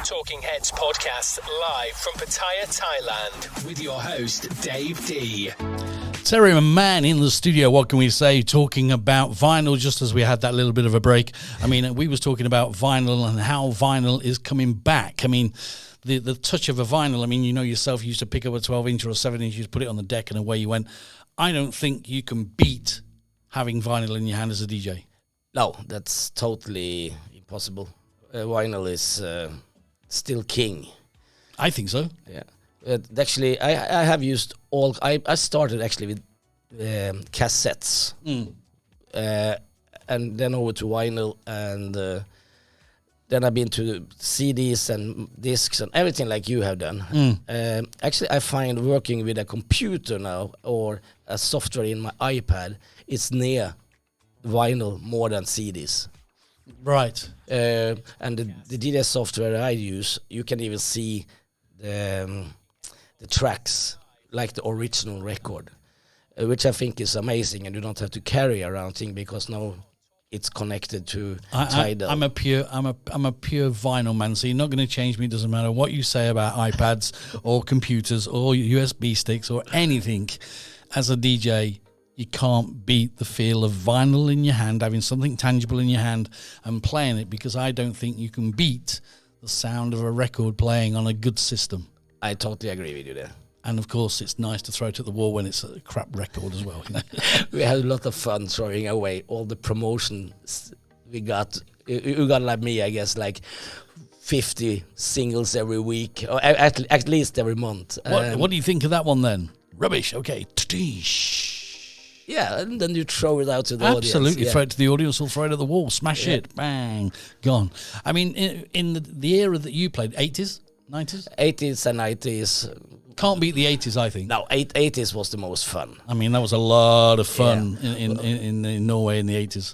Talking Heads podcast live from Pattaya, Thailand with your host, Dave D. Terry, man, in the studio, what can we say, talking about vinyl, just as we had that little bit of a break. I mean, we was talking about vinyl and how vinyl is coming back. I mean, the touch of a vinyl, I mean, you know yourself, you used to pick up a 12-inch or a 7-inch, you put it on the deck and away you went. I don't think you can beat having vinyl in your hand as a DJ. No, that's totally impossible. Vinyl is still king. I think so. Yeah. Actually, I have used all... I started actually with cassettes. And then over to vinyl, and then I've been to CDs and discs and everything like you have done. Actually, I find working with a computer now or a software in my iPad, it's near vinyl more than CDs. Right. And the DJ software I use, you can even see the tracks like the original record, which I think is amazing, and you don't have to carry around thing because now it's connected to Tidal. I'm a pure vinyl man, so you're not going to change me. It doesn't matter what you say about iPads or computers or USB sticks or anything. As a DJ, you can't beat the feel of vinyl in your hand, having something tangible in your hand and playing it, because I don't think you can beat the sound of a record playing on a good system. I totally agree with you there. And of course, it's nice to throw it at the wall when it's a crap record as well. You know? We had a lot of fun throwing away all the promotions we got. You got, like me, I guess, like 50 singles every week, or at least every month. What do you think of that one then? Rubbish. Okay. Yeah, and then you throw it out to the audience. Absolutely, Yeah. throw it to the audience or throw it at the wall, smash it, bang, gone. I mean, in the era that you played, 80s, 90s? 80s and 90s. Can't beat the 80s, I think. No, 80s was the most fun. I mean, that was a lot of fun in Norway in the 80s.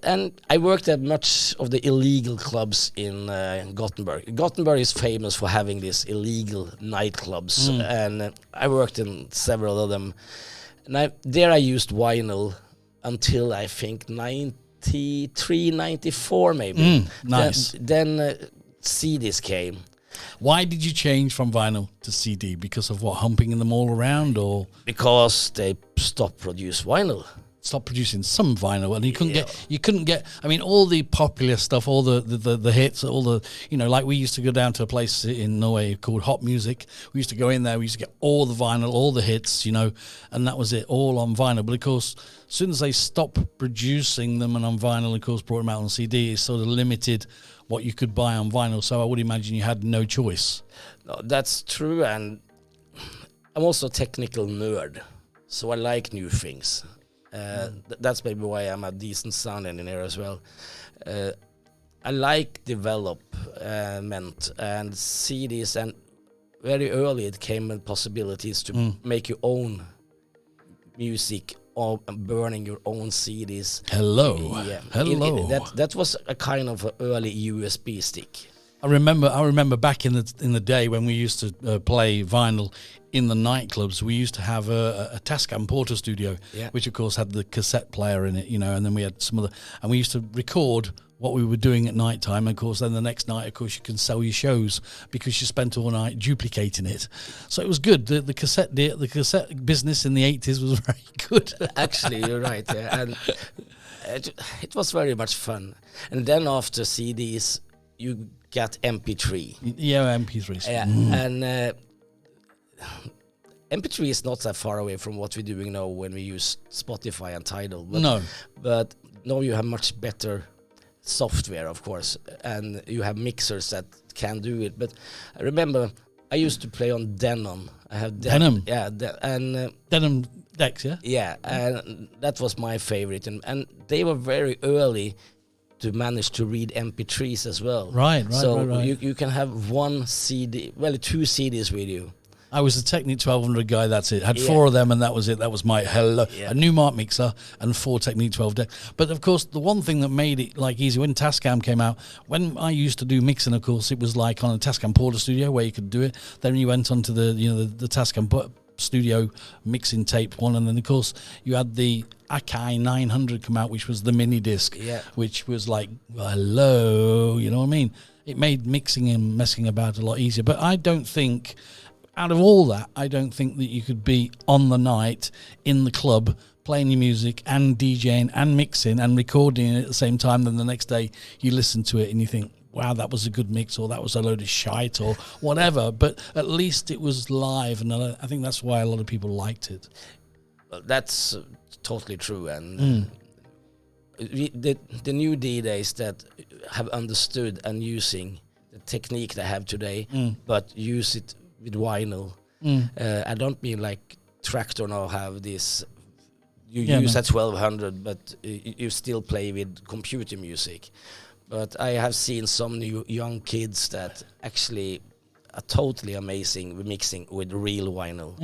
And I worked at much of the illegal clubs in Gothenburg. Gothenburg is famous for having these illegal nightclubs, and I worked in several of them. And I used vinyl until I think 93, 94 maybe. Nice. Then CDs came. Why did you change from vinyl to CD? Because of what, humping them all around, or Because they stopped produce vinyl. stop producing some vinyl, and you couldn't get. I mean, all the popular stuff, all the hits, all the, you know, like we used to go down to a place in Norway called Hot Music. We used to go in there. We used to get all the vinyl, all the hits, you know, and that was it, all on vinyl. But of course, as soon as they stopped producing them and on vinyl, of course, brought them out on CD, it sort of limited what you could buy on vinyl. So I would imagine you had no choice. No, that's true, and I'm also a technical nerd, so I like new things. That's maybe why I'm a decent sound engineer as well. I like development and CDs, and very early it came with possibilities to make your own music or burning your own CDs. Hello. That was a kind of early USB stick. I remember back in the day when we used to play vinyl in the nightclubs. We used to have a Tascam Porter studio, which of course had the cassette player in it, you know, and then we had some other, and we used to record what we were doing at night time. And of course, then the next night, of course, you can sell your shows because you spent all night duplicating it. So it was good. The cassette business in the 80s was very good. Actually, you're right. Yeah. And it was very much fun. And then after CDs, you got MP3. Yeah, MP3s. Yeah, and MP3 is not that far away from what we're doing now when we use Spotify and Tidal. But now you have much better software, of course, and you have mixers that can do it. But I remember I used to play on Denon. I have Denon. Yeah, and Denon decks, yeah? Yeah, and that was my favorite. And they were very early to manage to read MP3s as well. Right. So you can have one CD, well, 2 CDs with you. I was a Technic 1200 guy, that's it. Had 4 of them, and that was it. That was my a new Mark mixer and 4 Technic 12 decks. But of course, the one thing that made it like easy, when Tascam came out, when I used to do mixing, of course, it was like on a Tascam Porter studio where you could do it. Then you went onto the Tascam studio mixing tape one, and then of course you had the Akai 900 come out, which was the mini disc, which was like, well, hello, you know what I mean? It made mixing and messing about a lot easier. But I don't think, out of all that, I don't think that you could be on the night in the club playing your music and DJing and mixing and recording it at the same time. Then the next day you listen to it and you think, wow, that was a good mix, or that was a load of shite, or whatever. But at least it was live, and I think that's why a lot of people liked it. Well, that's totally true. And the new DJs that have understood and using the technique they have today, but use it with vinyl. I don't mean like Trixter now have this. You use a 1200, but you still play with computer music. But I have seen some new young kids that actually are totally amazing with mixing with real vinyl.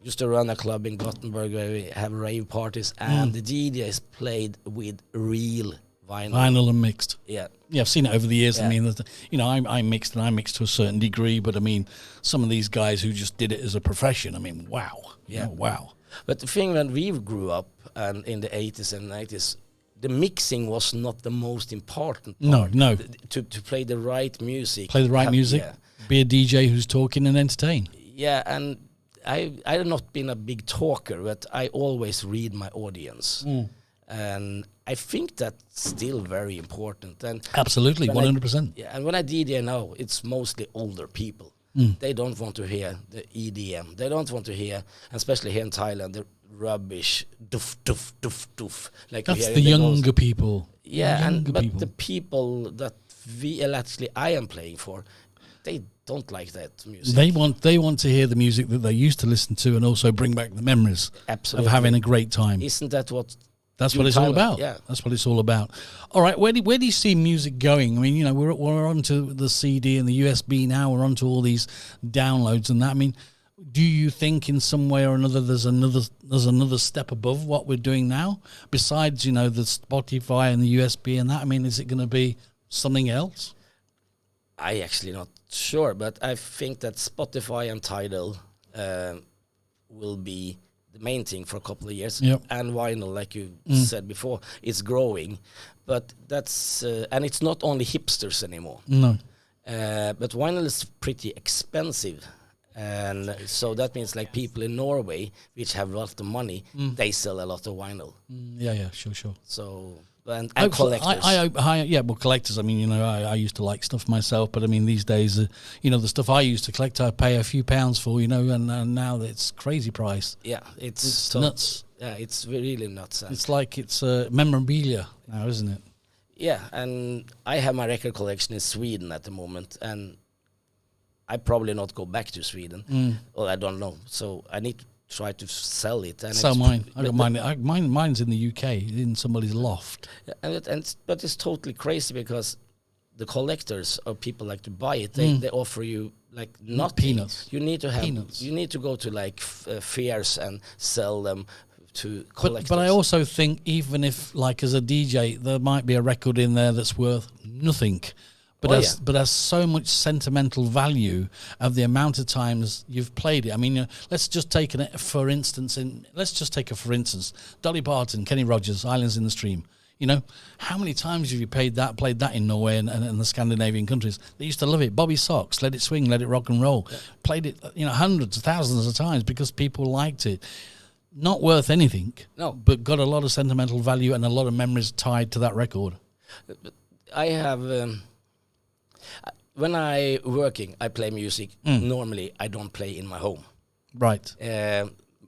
Used to run a club in Gothenburg where we have rave parties, and the DJs played with real vinyl. Vinyl and mixed. Yeah, I've seen it over the years. I mean, I mixed to a certain degree, but I mean, some of these guys who just did it as a profession, I mean, wow. Yeah. Wow. But the thing when we grew up and in the 80s and 90s, the mixing was not the most important part. No. To play the right music. Play the right music, be a DJ who's talking and entertain. Yeah, and I've not been a big talker, but I always read my audience. And I think that's still very important. And absolutely, 100%. And when I DJ now, it's mostly older people. They don't want to hear the EDM. They don't want to hear, especially here in Thailand, the rubbish doof doof doof doof. Like that's the younger people. Yeah, but the people that I am playing for, they don't like that music. They want to hear the music that they used to listen to, and also bring back the memories of having a great time. Isn't that what? That's what it's all about. Yeah. That's what it's all about. All right, where do you see music going? I mean, you know, we're onto the CD and the USB now. We're onto all these downloads and that. I mean, do you think in some way or another there's another step above what we're doing now? Besides, you know, the Spotify and the USB and that. I mean, is it going to be something else? I actually not sure, but I think that Spotify and Tidal will be the main thing for a couple of years. And vinyl, like you said before, is growing, but that's and it's not only hipsters anymore. No, but vinyl is pretty expensive, and so that means like people in Norway, which have a lot of money, they sell a lot of vinyl. Sure. So. And collectors. Well, collectors. I mean, you know, I used to like stuff myself, but I mean, these days, you know, the stuff I used to collect, I pay a few pounds for, you know, and now it's crazy price. Yeah, it's nuts. Yeah, it's really nuts. It's like it's memorabilia now, isn't it? Yeah, and I have my record collection in Sweden at the moment, and I probably not go back to Sweden. Well, I don't know. So I need to try to sell it. And so mine. I got mine. Mine's in the UK, in somebody's loft. But it's totally crazy because the collectors or people like to buy it. They offer you like nothing. Peanuts. You need to have. Peanuts. You need to go to like fairs and sell them to collectors. But I also think even if like as a DJ, there might be a record in there that's worth nothing. But has so much sentimental value of the amount of times you've played it. I mean, let's just take for instance, Dolly Parton, Kenny Rogers, Islands in the Stream. You know, how many times have you played that in Norway and the Scandinavian countries? They used to love it. Bobby Sox, Let It Swing, Let It Rock and Roll. Yeah. Played it, you know, hundreds of thousands of times because people liked it. Not worth anything, but got a lot of sentimental value and a lot of memories tied to that record. I have... when I working, I play music. Normally, I don't play in my home. Right.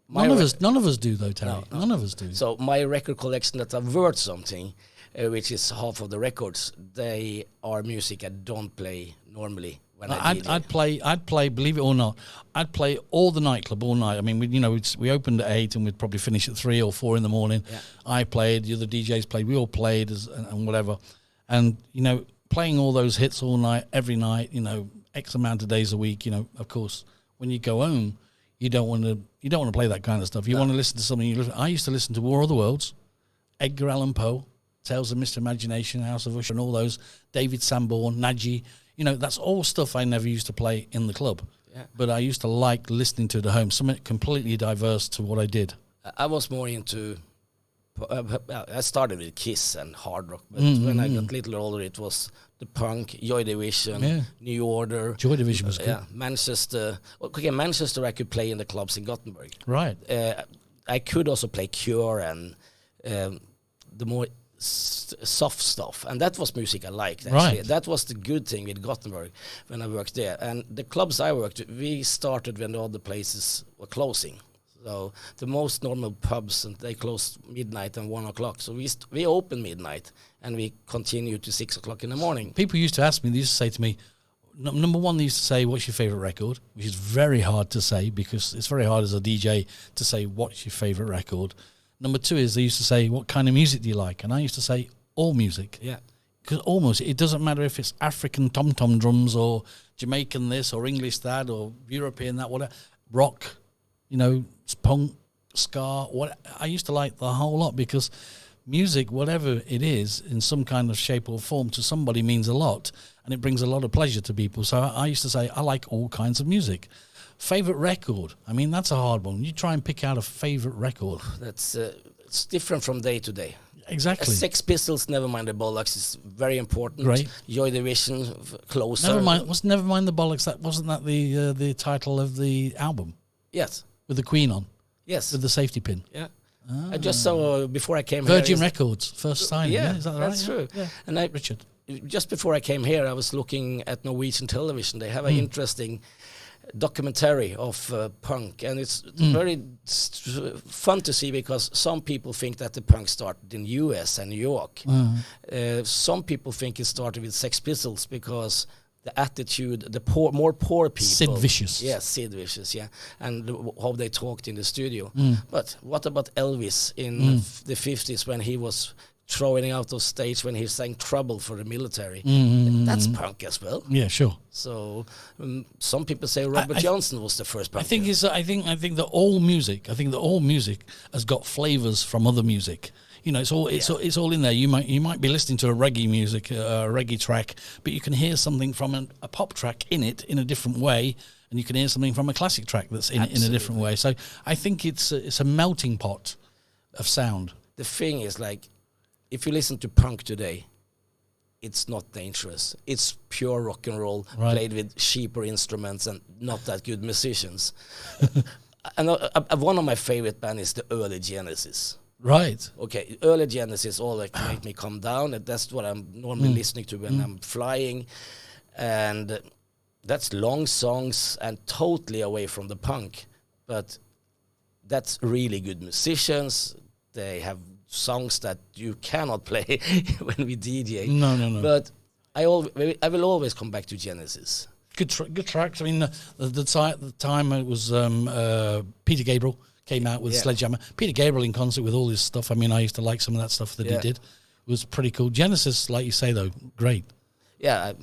None of us do though, Terry. No. None of us do. So my record collection that are worth something, which is half of the records, they are music I don't play normally. When I'd play. Believe it or not, I'd play all the nightclub all night. I mean, we opened at 8 and we'd probably finish at 3 or 4 in the morning. Yeah. I played. The other DJs played. We all played and whatever. And you know, playing all those hits all night, every night. You know, X amount of days a week. You know, of course, when you go home, you don't want to play that kind of stuff. You want to listen to something. I used to listen to War of the Worlds, Edgar Allan Poe, Tales of Mr. Imagination, House of Usher, and all those. David Sanborn, Naji. You know, that's all stuff I never used to play in the club. but I used to like listening to it at home, something completely diverse to what I did. I was more into. I started with Kiss and hard rock, but when I got a little older, it was the punk, Joy Division, New Order. Joy Division was good. Yeah, Manchester. Okay, Manchester I could play in the clubs in Gothenburg. Right. I could also play Cure and the more soft stuff, and that was music I liked, actually. Right. That was the good thing with Gothenburg when I worked there. And the clubs I worked with, we started when all the places were closing. So the most normal pubs, and they closed midnight and 1 o'clock. So we opened midnight and we continued to 6 o'clock in the morning. People used to ask me, they used to say to me, number one, they used to say, what's your favorite record? Which is very hard to say, because it's very hard as a DJ to say, what's your favorite record? Number two is they used to say, what kind of music do you like? And I used to say, all music. Yeah. Because almost, it doesn't matter if it's African tom-tom drums or Jamaican this or English that or European that, whatever, rock, punk, ska, what I used to like the whole lot, because music, whatever it is, in some kind of shape or form, to somebody means a lot, and it brings a lot of pleasure to people. So I used to say, I like all kinds of music. Favorite record? I mean, that's a hard one. You try and pick out a favorite record. That's it's different from day to day. Exactly. Sex Pistols, Never Mind the Bollocks, is very important. Great. Joy Division, Closer. Never mind the bollocks. Wasn't that the title of the album? Yes. With the Queen on. Yes. With the safety pin. Yeah. I just saw before I came Virgin here. Records, first signing. Yeah, Is that right? that's true. Yeah. And Richard. Just before I came here, I was looking at Norwegian television. They have an interesting documentary of punk, and it's very fun to see, because some people think that the punk started in US and New York. Some people think it started with Sex Pistols, because the attitude, the more poor people. Sid Vicious. Yeah, Sid Vicious, yeah. And how they talked in the studio. But what about Elvis in the 50s, when he was throwing out of stage, when he sang Trouble for the military? That's punk as well. Yeah, sure. So some people say Robert Johnson was the first punk. I think that all music has got flavors from other music. It's all in there. You might be listening to a reggae track, but you can hear something from a pop track in it in a different way, and you can hear something from a classic track that's in a different way. So I think it's a melting pot of sound. The thing is, like, if you listen to punk today, it's not dangerous. It's pure rock and roll, played with cheaper instruments and not that good musicians. And one of my favorite bands is the early Genesis. Right. Okay, early Genesis, all that make me calm down. And that's what I'm normally listening to when I'm flying. And that's long songs and totally away from the punk. But that's really good musicians. They have songs that you cannot play when we DJ. No. But I will always come back to Genesis. Good tracks. I mean, the time it was Peter Gabriel came out with Sledgehammer. Peter Gabriel in concert with all his stuff. I mean, I used to like some of that stuff that he did. It was pretty cool. Genesis, like you say, though, great. Yeah,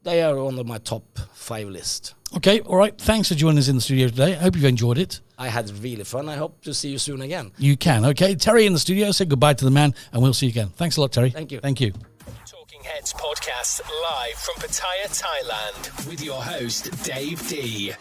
they are on my top 5 list. Okay, all right. Thanks for joining us in the studio today. I hope you've enjoyed it. I had really fun. I hope to see you soon again. You can. Okay, Terry in the studio. Say goodbye to the man, and we'll see you again. Thanks a lot, Terry. Thank you. Thank you. Talking Heads podcast live from Pattaya, Thailand, with your host Dave D.